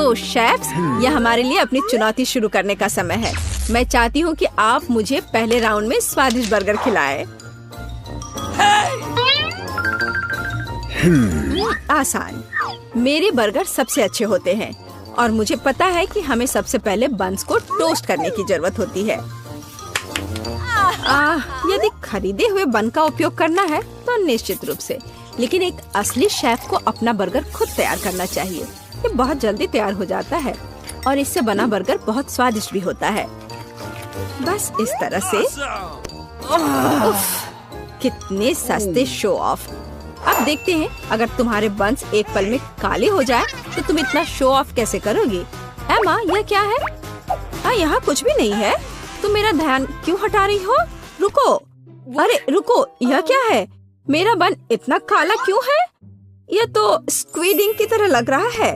तो शेफ्स, यह हमारे लिए अपनी चुनौती शुरू करने का समय है। मैं चाहती हूँ कि आप मुझे पहले राउंड में स्वादिष्ट बर्गर खिलाएं। आसान। मेरे बर्गर सबसे अच्छे होते हैं और मुझे पता है कि हमें सबसे पहले बन्स को टोस्ट करने की जरूरत होती है। यदि खरीदे हुए बन का उपयोग करना है तो निश्चित रूप से, लेकिन एक असली शेफ को अपना बर्गर खुद तैयार करना चाहिए। ये बहुत जल्दी तैयार हो जाता है और इससे बना बर्गर बहुत स्वादिष्ट भी होता है। बस इस तरह से। उफ, कितने सस्ते शो ऑफ। अब देखते हैं, अगर तुम्हारे बन्स एक पल में काले हो जाए तो तुम इतना शो ऑफ कैसे करोगी। एमा, यह क्या है? यहाँ कुछ भी नहीं है। तुम मेरा ध्यान क्यों हटा रही हो? रुको, अरे रुको, यह क्या है? मेरा बन इतना काला क्यों है? यह तो स्क्विड इंक की तरह लग रहा है।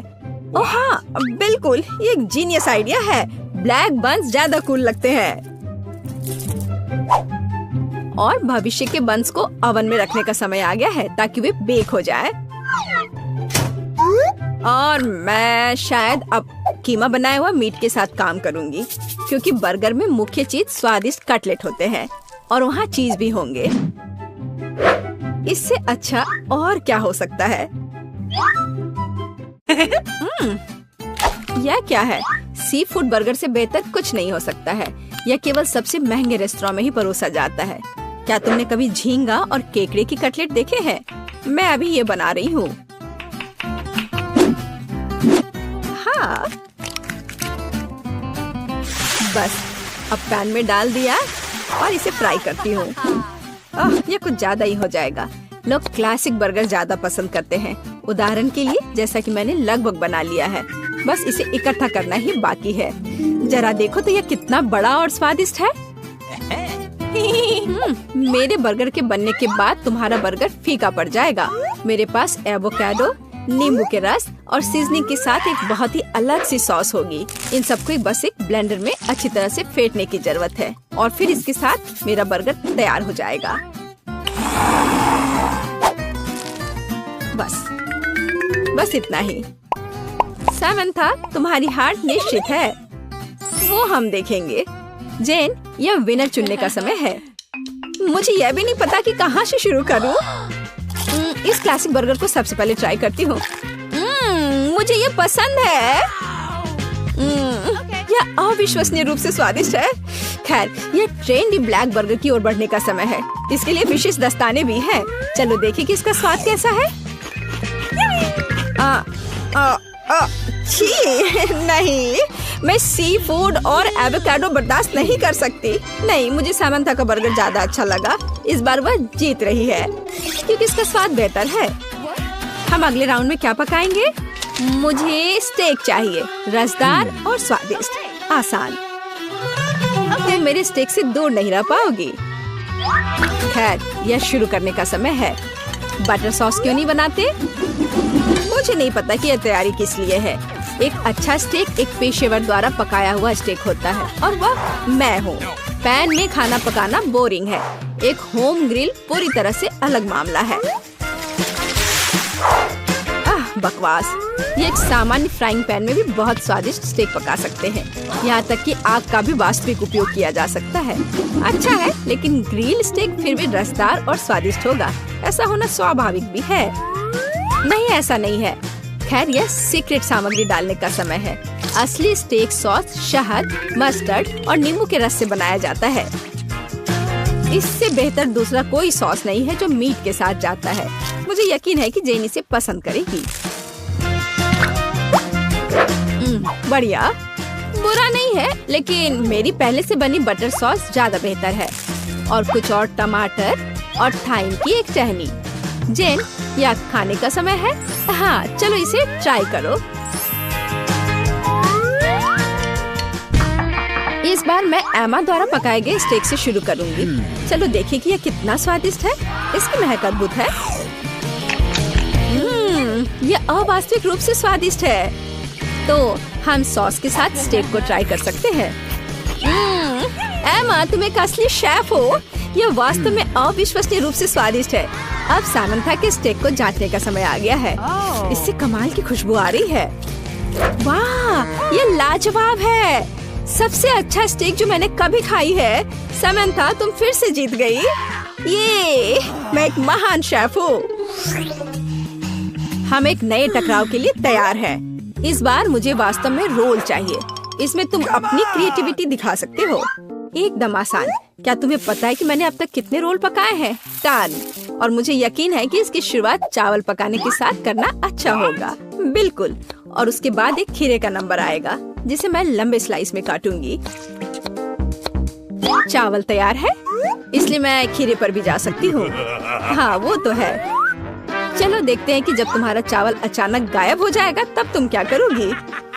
ओह हाँ, बिल्कुल, ये एक जीनियस आइडिया है। ब्लैक बन्स ज्यादा कूल लगते हैं। और भविष्य के बन्स को ओवन में रखने का समय आ गया है ताकि वे बेक हो जाए। और मैं शायद अब कीमा बनाया हुआ मीट के साथ काम करूंगी, क्योंकि बर्गर में मुख्य चीज स्वादिष्ट कटलेट होते हैं और वहाँ चीज भी होंगे। इससे अच्छा और क्या हो सकता है? यह क्या है? सी फूड बर्गर से बेहतर कुछ नहीं हो सकता है। यह केवल सबसे महंगे रेस्टोरेंट में ही परोसा जाता है। क्या तुमने कभी झींगा और केकड़े की कटलेट देखे हैं? मैं अभी ये बना रही हूँ। हाँ, बस अब पैन में डाल दिया और इसे फ्राई करती हूँ। ये कुछ ज्यादा ही हो जाएगा। लोग क्लासिक बर्गर ज्यादा पसंद करते हैं। उदाहरण के लिए, जैसा कि मैंने लगभग बना लिया है, बस इसे इकट्ठा करना ही बाकी है। जरा देखो तो यह कितना बड़ा और स्वादिष्ट है। मेरे बर्गर के बनने के बाद तुम्हारा बर्गर फीका पड़ जाएगा। मेरे पास एवोकाडो, नींबू के रस और सीजनिंग के साथ एक बहुत ही अलग सी सॉस होगी। इन सबको बस एक ब्लेंडर में अच्छी तरह से फेंटने की जरूरत है और फिर इसके साथ मेरा बर्गर तैयार हो जाएगा। बस इतना ही। सामंथा, तुम्हारी हार निश्चित है। वो हम देखेंगे। जेन, यह विनर चुनने का समय है। मुझे यह भी नहीं पता कि कहाँ से शुरू करूँ। इस क्लासिक बर्गर को सबसे पहले ट्राई करती हूँ। मुझे ये पसंद है। यह अविश्वसनीय रूप से स्वादिष्ट है। खैर, यह ट्रेंडी ब्लैक बर्गर की ओर बढ़ने का समय है। इसके लिए विशेष दस्ताने भी हैं। चलो देखें कि इसका स्वाद कैसा है। छी, नहीं, मैं सी फूड और एवोकाडो बर्दाश्त नहीं कर सकती। नहीं, मुझे सामंथा का बर्गर ज्यादा अच्छा लगा। इस बार वह जीत रही है क्योंकि इसका स्वाद बेहतर है। हम अगले राउंड में क्या पकाएंगे? मुझे स्टेक चाहिए, रसदार और स्वादिष्ट। आसान। तुम मेरे स्टेक से दूर नहीं रह पाओगी। खैर, यह शुरू करने का समय है। बटर सॉस क्यों नहीं बनाते? मुझे नहीं पता कि यह तैयारी किस लिए है। एक अच्छा स्टेक एक पेशेवर द्वारा पकाया हुआ स्टेक होता है और वह मैं हूँ। पैन में खाना पकाना बोरिंग है। एक होम ग्रिल पूरी तरह से अलग मामला है। बकवास। ये एक सामान्य फ्राइंग पैन में भी बहुत स्वादिष्ट स्टेक पका सकते हैं। यहाँ तक कि आग का भी वास्तविक उपयोग किया जा सकता है। अच्छा है, लेकिन ग्रिल स्टेक फिर भी रसदार और स्वादिष्ट होगा। ऐसा होना स्वाभाविक भी है। नहीं, ऐसा नहीं है। खैर, यह सीक्रेट सामग्री डालने का समय है। असली स्टेक सॉस शहद, मस्टर्ड और नींबू के रस से बनाया जाता है। इससे बेहतर दूसरा कोई सॉस नहीं है जो मीट के साथ जाता है। मुझे यकीन है कि जेन इसे पसंद करेगी। बढ़िया, बुरा नहीं है, लेकिन मेरी पहले से बनी बटर सॉस ज्यादा बेहतर है। और कुछ और टमाटर और थाइम की एक टहनी। जेन, या खाने का समय है? हाँ, चलो इसे ट्राई करो। इस बार मैं एमा द्वारा पकाए गए स्टेक से शुरू करूंगी। चलो देखिए कि यह कितना स्वादिष्ट है। इसकी महक अद्भुत है। यह अवास्तविक रूप से स्वादिष्ट है। तो हम सॉस के साथ स्टेक को ट्राई कर सकते हैं। एमा, तुम एक असली शेफ हो। यह वास्तव में अविश्वसनीय रूप से स्वादिष्ट है। अब सामंथा के स्टेक को जांचने का समय आ गया है। इससे कमाल की खुशबू आ रही है। वाह, ये लाजवाब है। सबसे अच्छा स्टेक जो मैंने कभी खाई है। समंथा, तुम फिर से जीत गई। ये मैं एक महान शेफ हूँ। हम एक नए टकराव के लिए तैयार हैं। इस बार मुझे वास्तव में रोल चाहिए। इसमें तुम अपनी क्रिएटिविटी दिखा सकते हो। एकदम आसान। क्या तुम्हें पता है कि मैंने अब तक कितने रोल पकाए हैं? 10। और मुझे यकीन है कि इसकी शुरुआत चावल पकाने के साथ करना अच्छा होगा। बिल्कुल। और उसके बाद एक खीरे का नंबर आएगा जिसे मैं लंबे स्लाइस में काटूंगी। चावल तैयार है, इसलिए मैं खीरे पर भी जा सकती हूँ। हाँ, वो तो है। चलो देखते हैं कि जब तुम्हारा चावल अचानक गायब हो जाएगा तब तुम क्या करोगी।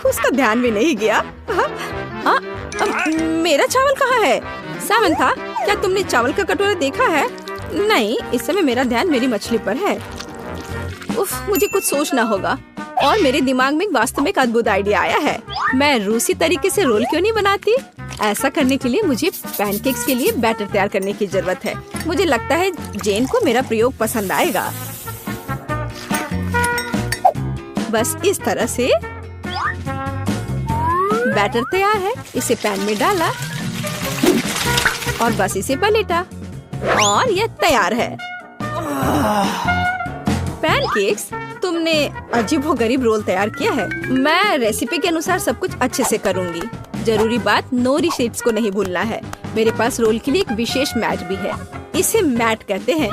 उसका ध्यान भी नहीं गया। मेरा चावल कहाँ है? सामंथा, क्या तुमने चावल का कटोरा देखा है? नहीं, इस समय मेरा ध्यान मेरी मछली पर है। उफ, मुझे कुछ सोचना होगा। और मेरे दिमाग में वास्तव में एक अद्भुत आइडिया आया है। मैं रूसी तरीके से रोल क्यों नहीं बनाती? ऐसा करने के लिए मुझे पैनकेक्स के लिए बैटर तैयार करने की जरूरत है। मुझे लगता है जेन को मेरा प्रयोग पसंद आएगा। बस इस तरह से बैटर तैयार है। इसे पैन में डाला और बस इसे पलटा और ये तैयार है। पैनकेक्स, तुमने अजीबोगरीब रोल तैयार किया है। मैं रेसिपी के अनुसार सब कुछ अच्छे से करूंगी। जरूरी बात, नोरी शेप्स को नहीं भूलना है। मेरे पास रोल के लिए एक विशेष मैट भी है। इसे मैट कहते हैं।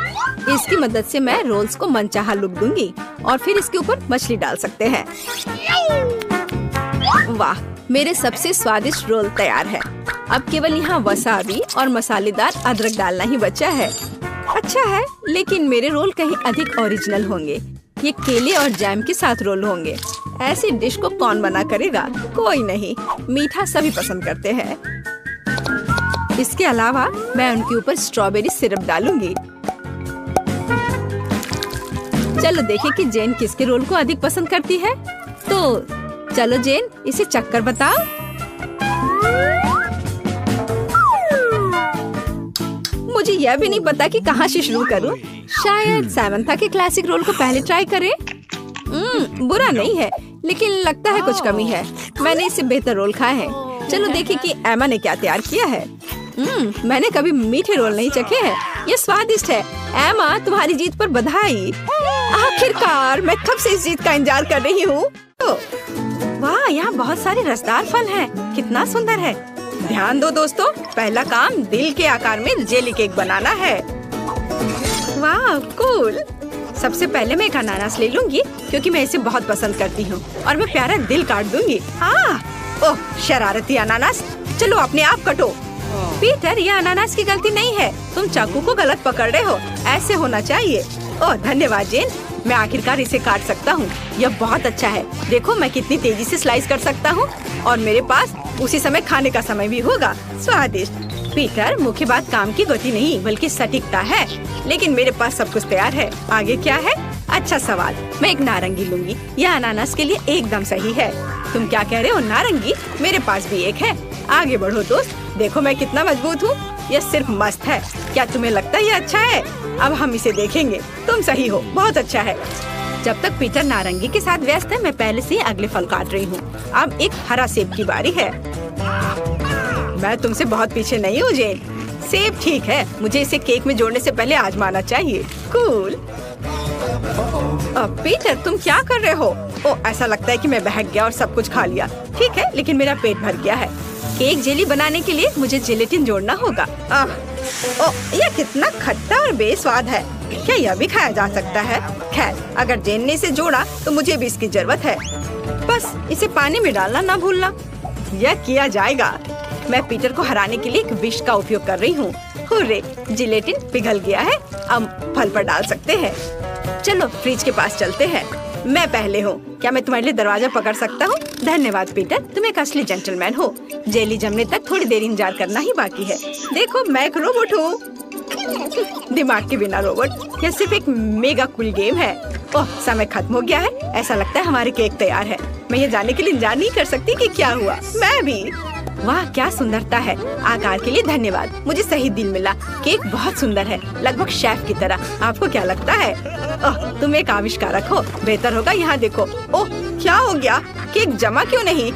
इसकी मदद से मैं रोल्स को मनचाहा लुक दूंगी और फिर इसके ऊपर मछली डाल सकते हैं। वाह, मेरे सबसे स्वादिष्ट रोल तैयार है। अब केवल यहाँ वसाबी और मसालेदार अदरक डालना ही बचा है। अच्छा है, लेकिन मेरे रोल कहीं अधिक ओरिजिनल होंगे। ये केले और जैम के साथ रोल होंगे। ऐसी डिश को कौन बना करेगा? कोई नहीं। मीठा सभी पसंद करते हैं। इसके अलावा मैं उनके ऊपर स्ट्रॉबेरी सिरप डालूंगी। चलो देखें कि जेन किसके रोल को अधिक पसंद करती है। तो चलो जेन, इसे चक्कर बताओ। मुझे यह भी नहीं पता कि कहाँ से शुरू करूँ। शायद सामंथा के क्लासिक रोल को पहले ट्राई करें। बुरा नहीं है, लेकिन लगता है कुछ कमी है। मैंने इससे बेहतर रोल खाए हैं। चलो देखें कि एमा ने क्या तैयार किया है। मैंने कभी मीठे रोल नहीं चखे हैं। ये स्वादिष्ट है। एमा, तुम्हारी जीत पर बधाई। आखिरकार, मैं कब से इस जीत का इंतजार कर रही हूँ। वाह, यहाँ बहुत सारे रसदार फल हैं। कितना सुंदर है। ध्यान दो दोस्तों, पहला काम दिल के आकार में जेली केक बनाना है। वाह, कूल। सबसे पहले मैं एक अनानास ले लूंगी क्योंकि मैं इसे बहुत पसंद करती हूँ और मैं प्यारा दिल काट दूंगी। ओह, शरारती अनानास, चलो अपने आप कटो। पीटर, यह अनानास की गलती नहीं है। तुम चाकू को गलत पकड़ रहे हो। ऐसे होना चाहिए। ओह, धन्यवाद जेन। मैं आखिरकार इसे काट सकता हूँ। यह बहुत अच्छा है। देखो मैं कितनी तेजी से स्लाइस कर सकता हूँ और मेरे पास उसी समय खाने का समय भी होगा। स्वादिष्ट। पीटर, मुख्य बात काम की गति नहीं बल्कि सटीकता है। लेकिन मेरे पास सब कुछ तैयार है। आगे क्या है? अच्छा सवाल। मैं एक नारंगी लूंगी। यह अनानास के लिए एकदम सही है। तुम क्या कह रहे हो? नारंगी? मेरे पास भी एक है। आगे बढ़ो दोस्त। देखो मैं कितना मजबूत हूँ। यह सिर्फ मस्त है। क्या तुम्हें लगता है ये अच्छा है? अब हम इसे देखेंगे। तुम सही हो, बहुत अच्छा है। जब तक पीटर नारंगी के साथ व्यस्त है, मैं पहले से अगले फल काट रही हूँ। अब एक हरा सेब की बारी है। मैं तुमसे बहुत पीछे नहीं हूँ जेन। सेब ठीक है। मुझे इसे केक में जोड़ने से पहले आजमाना चाहिए। कूल। पीटर, तुम क्या कर रहे हो? ऐसा लगता है कि मैं बहक गया और सब कुछ खा लिया। ठीक है, लेकिन मेरा पेट भर गया है। केक जेली बनाने के लिए मुझे जेलेटिन जोड़ना होगा। यह कितना खट्टा और बेस्वाद है। क्या यह भी खाया जा सकता है? खैर, अगर जेन ने इसे जोड़ा तो मुझे भी इसकी जरूरत है। बस इसे पानी में डालना ना भूलना। यह किया जाएगा। मैं पीटर को हराने के लिए एक विश का उपयोग कर रही हूँ। हुर्रे, जिलेटिन पिघल गया है। अब फल पर डाल सकते हैं। चलो फ्रिज के पास चलते हैं। मैं पहले हूँ। क्या मैं तुम्हारे लिए दरवाजा पकड़ सकता हूँ? धन्यवाद पीटर, तुम एक असली जेंटलमैन हो। जेली जमने तक थोड़ी देर इंतजार करना ही बाकी है। देखो मैं एक रोबोट हूँ। दिमाग के बिना रोबोट। यह सिर्फ एक मेगा कूल गेम है। ओह, समय खत्म हो गया है। ऐसा लगता है हमारे केक तैयार है। मैं ये जानने के लिए इंतजार नहीं कर सकती कि क्या हुआ। मैं भी। वाह क्या सुंदरता है। आकार के लिए धन्यवाद, मुझे सही दिल मिला। केक बहुत सुंदर है, लगभग शेफ की तरह। आपको क्या लगता है? ओह, तुम एक आविष्कारक हो। बेहतर होगा यहाँ देखो। ओह, क्या हो गया? केक जमा क्यों नहीं?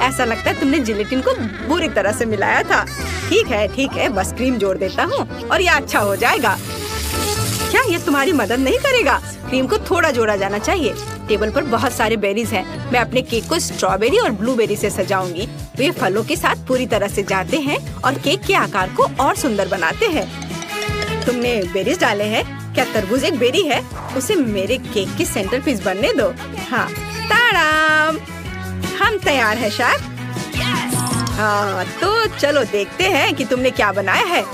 ऐसा लगता है तुमने जिलेटिन को बुरी तरह से मिलाया था। ठीक है, बस क्रीम जोड़ देता हूँ और ये अच्छा हो जाएगा। क्या ये तुम्हारी मदद नहीं करेगा? क्रीम को थोड़ा जोड़ा जाना चाहिए। टेबल पर बहुत सारे बेरीज हैं। मैं अपने केक को स्ट्रॉबेरी और ब्लूबेरी से सजाऊंगी। वे फलों के साथ पूरी तरह से जाते हैं और केक के आकार को और सुंदर बनाते हैं। तुमने बेरीज डाले हैं? क्या तरबूज एक बेरी है? उसे मेरे केक की सेंटर पीस बनने दो। हाँ, ताड़ाम, हम तैयार हैं शेफ। हाँ, तो चलो देखते हैं कि तुमने क्या बनाया है।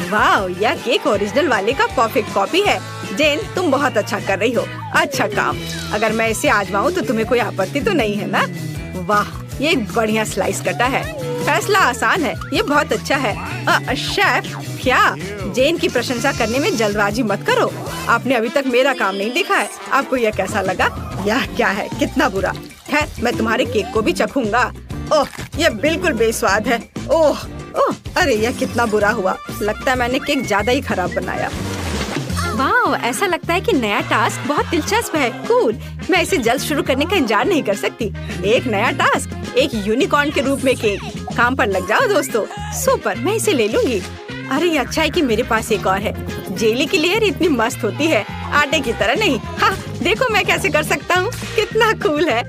वाह, यह केक ओरिजिनल वाले का परफेक्ट कॉपी है। जेन, तुम बहुत अच्छा कर रही हो। अच्छा काम। अगर मैं इसे आजमाऊं तो तुम्हें कोई आपत्ति तो नहीं है ना? वाह, ये एक बढ़िया स्लाइस कटा है। फैसला आसान है, ये बहुत अच्छा है। शेफ, क्या? जेन की प्रशंसा करने में जल्दबाजी मत करो। आपने अभी तक मेरा काम नहीं देखा है। आपको यह कैसा लगा? यह क्या है? कितना बुरा है। मैं तुम्हारे केक को भी चखूंगा। ओह, यह बिल्कुल बेस्वाद है। ओह, अरे यह कितना बुरा हुआ। लगता है मैंने केक ज्यादा ही खराब बनाया। वाह, ऐसा लगता है कि नया टास्क बहुत दिलचस्प है। कूल, मैं इसे जल्द शुरू करने का इंतजार नहीं कर सकती। एक नया टास्क, एक यूनिकॉर्न के रूप में केक। काम पर लग जाओ दोस्तों। सुपर, मैं इसे ले लूंगी। अरे ये अच्छा है कि मेरे पास एक और है। जेली की लेयर इतनी मस्त होती है, आटे की तरह नहीं। हाँ, देखो मैं कैसे कर सकता हूँ। कितना कूल है।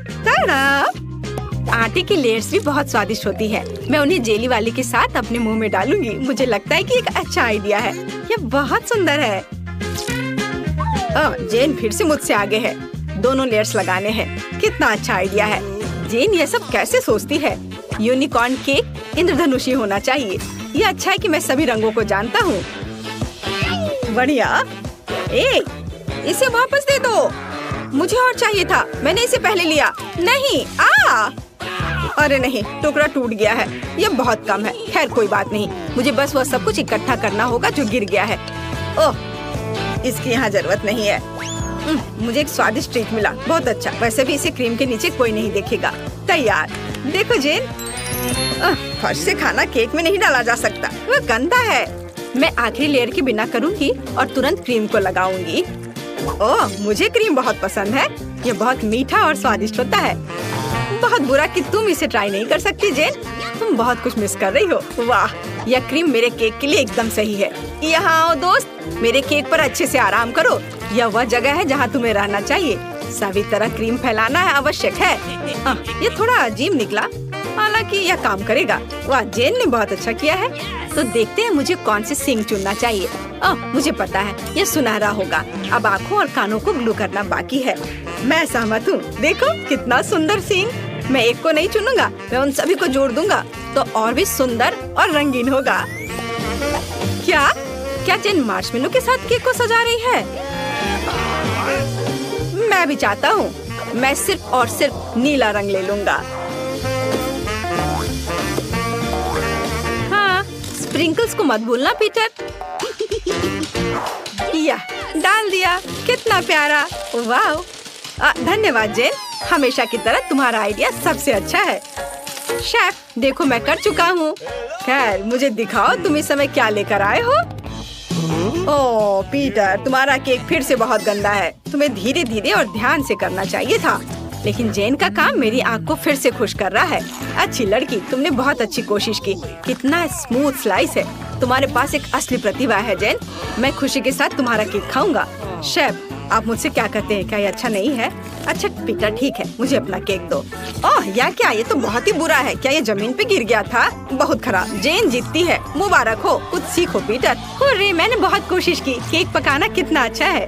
आटे की लेयर्स भी बहुत स्वादिष्ट होती है। मैं उन्हें जेली वाले के साथ अपने मुंह में डालूंगी। मुझे लगता है कि एक अच्छा आइडिया है। ये बहुत सुंदर है। जेन फिर से मुझसे आगे है। दोनों लेयर्स लगाने हैं। कितना अच्छा आइडिया है। जेन ये सब कैसे सोचती है? यूनिकॉर्न केक इंद्रधनुषी होना चाहिए। ये अच्छा है कि मैं सभी रंगों को जानता हूँ। बढ़िया। इसे वापस दे दो। मुझे और चाहिए था। मैंने इसे पहले लिया। नहीं, अरे नहीं, टुकड़ा टूट गया है। ये बहुत कम है। खैर कोई बात नहीं। मुझे बस वह सब कुछ इकट्ठा करना होगा जो गिर गया है। ओह, इसकी यहाँ जरूरत नहीं है। मुझे एक स्वादिष्ट ट्रीट मिला। बहुत अच्छा। वैसे भी इसे क्रीम के नीचे कोई नहीं देखेगा। तैयार। देखो जेन, फर्श से खाना केक में नहीं डाला जा सकता। वह गंदा है। मैं आखिरी लेयर के बिना करूँगी और तुरंत क्रीम को लगाऊंगी। ओह, मुझे क्रीम बहुत पसंद है। ये बहुत मीठा और स्वादिष्ट होता है। बहुत बुरा कि तुम इसे ट्राई नहीं कर सकती जेन। तुम बहुत कुछ मिस कर रही हो। वाह, यह क्रीम मेरे केक के लिए एकदम सही है। यहाँ आओ दोस्त, मेरे केक पर अच्छे से आराम करो। यह वह जगह है जहाँ तुम्हें रहना चाहिए। सभी तरह क्रीम फैलाना है आवश्यक है। ये थोड़ा अजीब निकला, हालांकि यह काम करेगा। वाह, जेन ने बहुत अच्छा किया है। तो देखते हैं मुझे कौन से सींग चुनना चाहिए। मुझे पता है, यह सुनहरा होगा। अब आँखों और कानों को ग्लू करना बाकी है। मैं सहमत हूँ। देखो कितना सुंदर सींग। मैं एक को नहीं चुनूंगा, मैं उन सभी को जोड़ दूंगा तो और भी सुंदर और रंगीन होगा। क्या जेन मार्शमेलो के साथ केक को सजा रही है? मैं भी चाहता हूँ। मैं सिर्फ और सिर्फ नीला रंग ले लूंगा। हाँ, स्प्रिंकल्स को मत भूलना पीटर। या डाल दिया। कितना प्यारा। वाह, धन्यवाद जेन। हमेशा की तरह तुम्हारा आइडिया सबसे अच्छा है। शेफ, देखो मैं कर चुका हूँ। खैर मुझे दिखाओ तुम इस समय क्या लेकर आए हो। ओह पीटर, तुम्हारा केक फिर से बहुत गंदा है। तुम्हें धीरे धीरे और ध्यान से करना चाहिए था। लेकिन जेन का काम मेरी आँख को फिर से खुश कर रहा है। अच्छी लड़की, तुमने बहुत अच्छी कोशिश की। कितना स्मूथ स्लाइस है। तुम्हारे पास एक असली प्रतिभा है जेन। मैं खुशी के साथ तुम्हारा केक खाऊंगा। शेफ, आप मुझसे क्या कहते हैं? क्या ये अच्छा नहीं है? अच्छा पीटर, ठीक है, मुझे अपना केक दो। ओह या क्या, ये तो बहुत ही बुरा है। क्या ये जमीन पे गिर गया था? बहुत खराब। जेन जीतती है। मुबारक हो। कुछ सीखो पीटर। अरे मैंने बहुत कोशिश की। केक पकाना कितना अच्छा है।